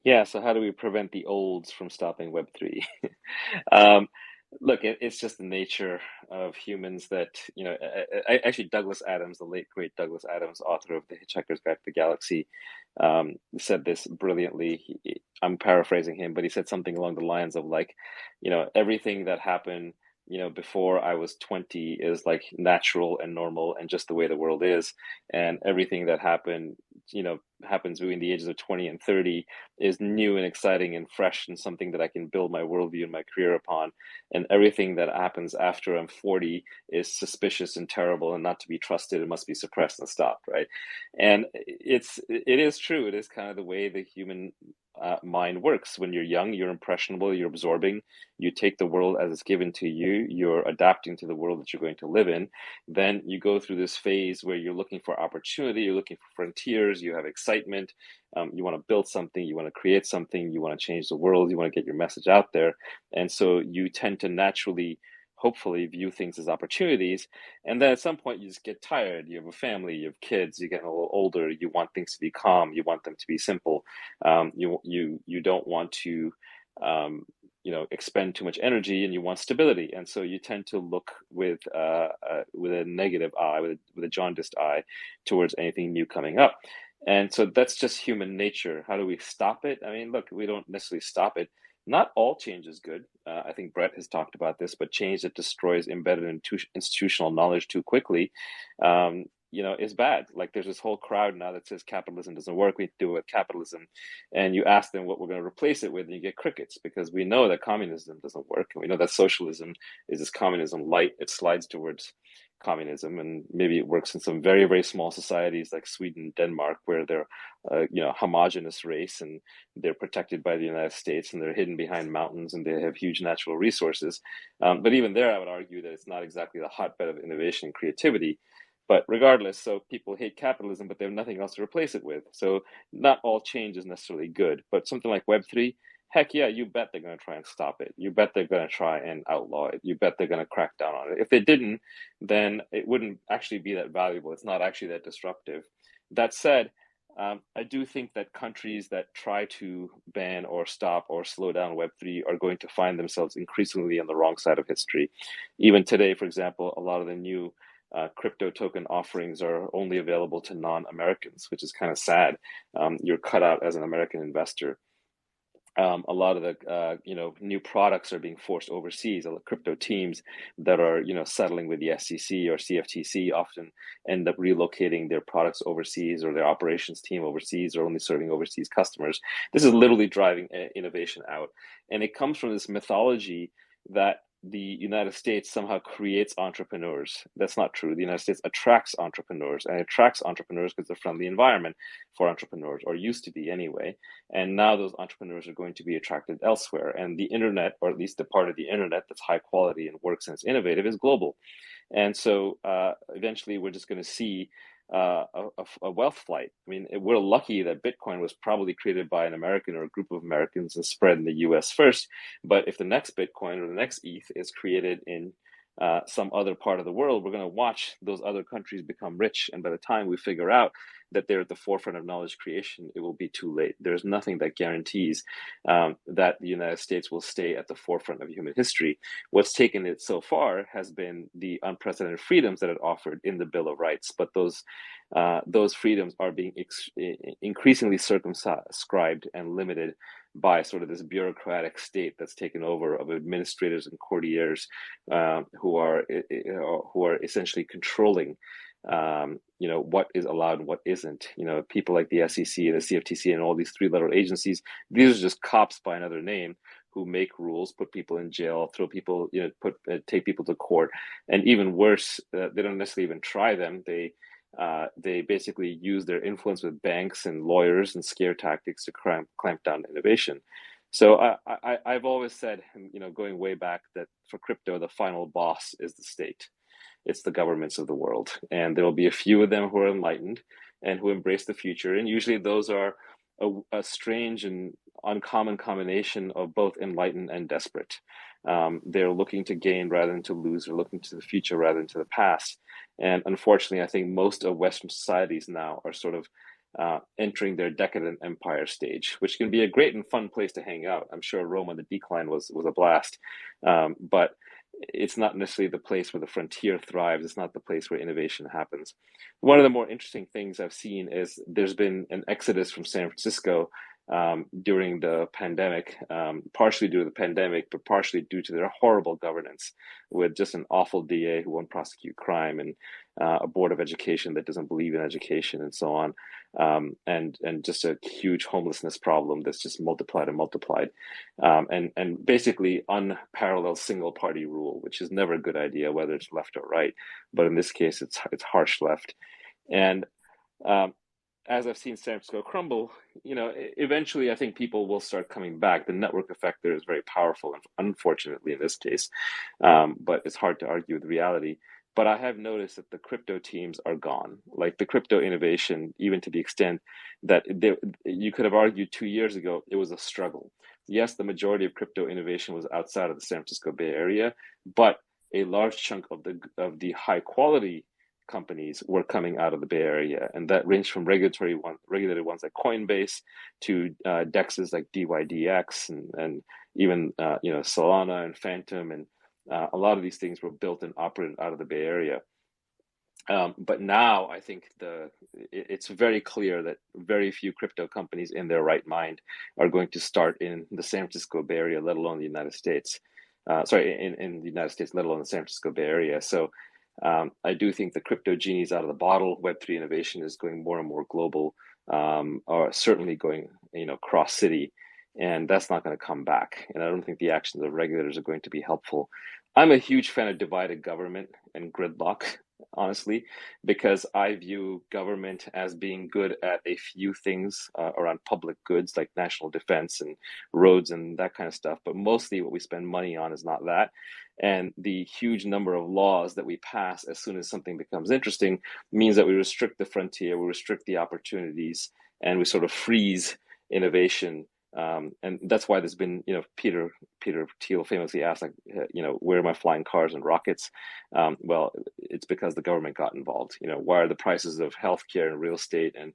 Yeah, so how do we prevent the olds from stopping Web3? Um, Look, it's just the nature of humans that, actually Douglas Adams, the late great Douglas Adams, author of The Hitchhiker's Guide to the Galaxy, said this brilliantly. I'm paraphrasing him, but he said something along the lines of like, everything that happened, before I was 20 is like natural and normal and just the way the world is. And everything that happened, happens between the ages of 20 and 30 is new and exciting and fresh and something that I can build my worldview and my career upon. And everything that happens after I'm 40 is suspicious and terrible and not to be trusted. It must be suppressed and stopped, right? And it is true. It is kind of the way the human mind works. When you're young, you're impressionable, you're absorbing, you take the world as it's given to you, you're adapting to the world that you're going to live in. Then you go through this phase where you're looking for opportunity, you're looking for frontiers, you have excitement, you want to build something, you want to create something, you want to change the world, you want to get your message out there. And so you tend to naturally, hopefully, view things as opportunities. And then at some point, you just get tired. You have a family, you have kids, you're getting a little older. You want things to be calm. You want them to be simple. You don't want to, expend too much energy, and you want stability. And so you tend to look with a negative eye, with a jaundiced eye, towards anything new coming up. And so that's just human nature. How do we stop it? I mean, look, we don't necessarily stop it. Not all change is good. I think Brett has talked about this, but change that destroys embedded institutional knowledge too quickly, is bad. Like there's this whole crowd now that says capitalism doesn't work. We have to do it with capitalism, and you ask them what we're going to replace it with, and you get crickets because we know that communism doesn't work, and we know that socialism is this communism light. It slides towards communism, and maybe it works in some very very small societies like Sweden, Denmark, where they're homogenous race and they're protected by the United States and they're hidden behind mountains and they have huge natural resources. But even there, I would argue that it's not exactly the hotbed of innovation and creativity. But regardless, so people hate capitalism, but they have nothing else to replace it with. So not all change is necessarily good. But something like Web3, heck yeah, you bet they're going to try and stop it. You bet they're going to try and outlaw it. You bet they're going to crack down on it. If they didn't, then it wouldn't actually be that valuable. It's not actually that disruptive. That said, I do think that countries that try to ban or stop or slow down Web3 are going to find themselves increasingly on the wrong side of history. Even today, for example, a lot of the new crypto token offerings are only available to non-Americans, which is kind of sad. You're cut out as an American investor. A lot of the new products are being forced overseas. A lot of crypto teams that are settling with the SEC or CFTC often end up relocating their products overseas, or their operations team overseas, or only serving overseas customers. This is literally driving innovation out, and it comes from this mythology that the United States somehow creates entrepreneurs. That's not true. The United States attracts entrepreneurs, and it attracts entrepreneurs because it's a friendly environment for entrepreneurs, or used to be anyway. And now those entrepreneurs are going to be attracted elsewhere. And the internet, or at least the part of the internet that's high quality and works and it's innovative, is global. And so eventually we're just going to see a wealth flight. I mean, we're lucky that Bitcoin was probably created by an American or a group of Americans and spread in the US first. But if the next Bitcoin or the next ETH is created in some other part of the world, we're going to watch those other countries become rich. And by the time we figure out that they're at the forefront of knowledge creation, it will be too late. There's nothing that guarantees that the United States will stay at the forefront of human history. What's taken it so far has been the unprecedented freedoms that it offered in the Bill of Rights, but those freedoms are being increasingly circumscribed and limited by sort of this bureaucratic state that's taken over of administrators and courtiers who are essentially controlling what is allowed and what isn't. People like the SEC and the CFTC and all these three-letter agencies, these are just cops by another name who make rules, put people in jail, throw people, take people to court, and even worse, they don't necessarily even try them. They basically use their influence with banks and lawyers and scare tactics to clamp down innovation. So I've always said, going way back, that for crypto, the final boss is the state. It's the governments of the world. And there will be a few of them who are enlightened and who embrace the future. And usually those are a strange and uncommon combination of both enlightened and desperate. They're looking to gain rather than to lose. They're looking to the future rather than to the past. And unfortunately, I think most of Western societies now are sort of entering their decadent empire stage, which can be a great and fun place to hang out. I'm sure Rome on the Decline was a blast, but it's not necessarily the place where the frontier thrives. It's not the place where innovation happens. One of the more interesting things I've seen is there's been an exodus from San Francisco during the pandemic, partially due to the pandemic, but partially due to their horrible governance with just an awful DA who won't prosecute crime and a board of education that doesn't believe in education and so on, and just a huge homelessness problem that's just multiplied and multiplied, and basically unparalleled single party rule, which is never a good idea, whether it's left or right. But in this case, it's harsh left, and um, as I've seen San Francisco crumble, eventually I think people will start coming back. The network effect there is very powerful, unfortunately in this case, but it's hard to argue with reality. But I have noticed that the crypto teams are gone, like the crypto innovation, even to the extent that you could have argued 2 years ago it was a struggle. Yes, the majority of crypto innovation was outside of the San Francisco Bay Area, but a large chunk of the high quality companies were coming out of the Bay Area, and that ranged from regulated ones like Coinbase to dexes like DYDX and even Solana and Phantom, and a lot of these things were built and operated out of the Bay Area. But now I think it's very clear that very few crypto companies in their right mind are going to start in the San Francisco Bay Area, let alone the United States. In the United States, let alone the San Francisco Bay Area. So I do think the crypto genie's out of the bottle. Web3 innovation is going more and more global, or certainly going, cross city, and that's not going to come back. And I don't think the actions of regulators are going to be helpful. I'm a huge fan of divided government and gridlock, honestly, because I view government as being good at a few things around public goods like national defense and roads and that kind of stuff. But mostly what we spend money on is not that. And the huge number of laws that we pass as soon as something becomes interesting means that we restrict the frontier, we restrict the opportunities, and we sort of freeze innovation. And that's why there's been, Peter Thiel famously asked, like, where are my flying cars and rockets? Well, it's because the government got involved. Why are the prices of healthcare and real estate and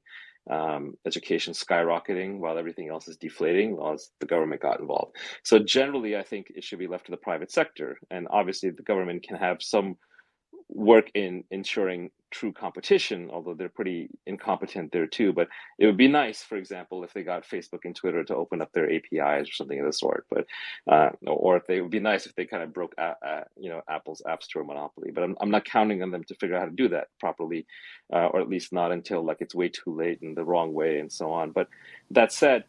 education skyrocketing while everything else is deflating? Well, the government got involved. So generally, I think it should be left to the private sector. And obviously, the government can have some work in ensuring true competition, although they're pretty incompetent there too. But it would be nice, for example, if they got Facebook and Twitter to open up their APIs or something of the sort. But or if it would be nice if they kind of broke, Apple's App Store monopoly. But I'm not counting on them to figure out how to do that properly, or at least not until like it's way too late and the wrong way and so on. But that said,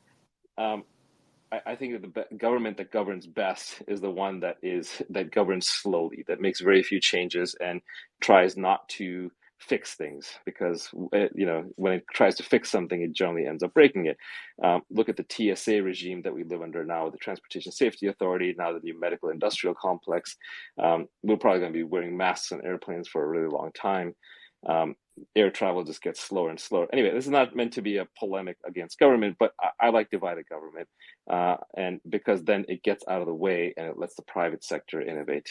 I think that the government that governs best is the one that governs slowly, that makes very few changes and tries not to fix things, because when it tries to fix something, it generally ends up breaking it. Look at the TSA regime that we live under now, the Transportation Safety Authority, now the new medical industrial complex. We're probably going to be wearing masks on airplanes for a really long time. Air travel just gets slower and slower. Anyway, this is not meant to be a polemic against government, but I like divided government, and because then it gets out of the way and it lets the private sector innovate.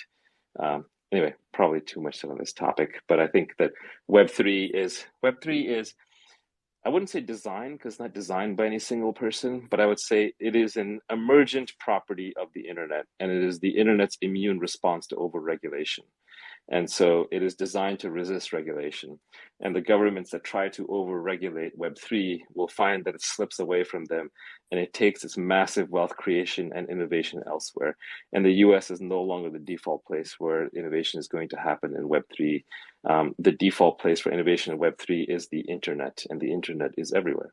Anyway, probably too much said on this topic, but I think that Web3 is, I wouldn't say designed, because it's not designed by any single person, but I would say it is an emergent property of the internet, and it is the internet's immune response to overregulation. And so it is designed to resist regulation. And the governments that try to overregulate Web3 will find that it slips away from them and it takes its massive wealth creation and innovation elsewhere. And the US is no longer the default place where innovation is going to happen in Web3. The default place for innovation in Web3 is the internet, and the internet is everywhere.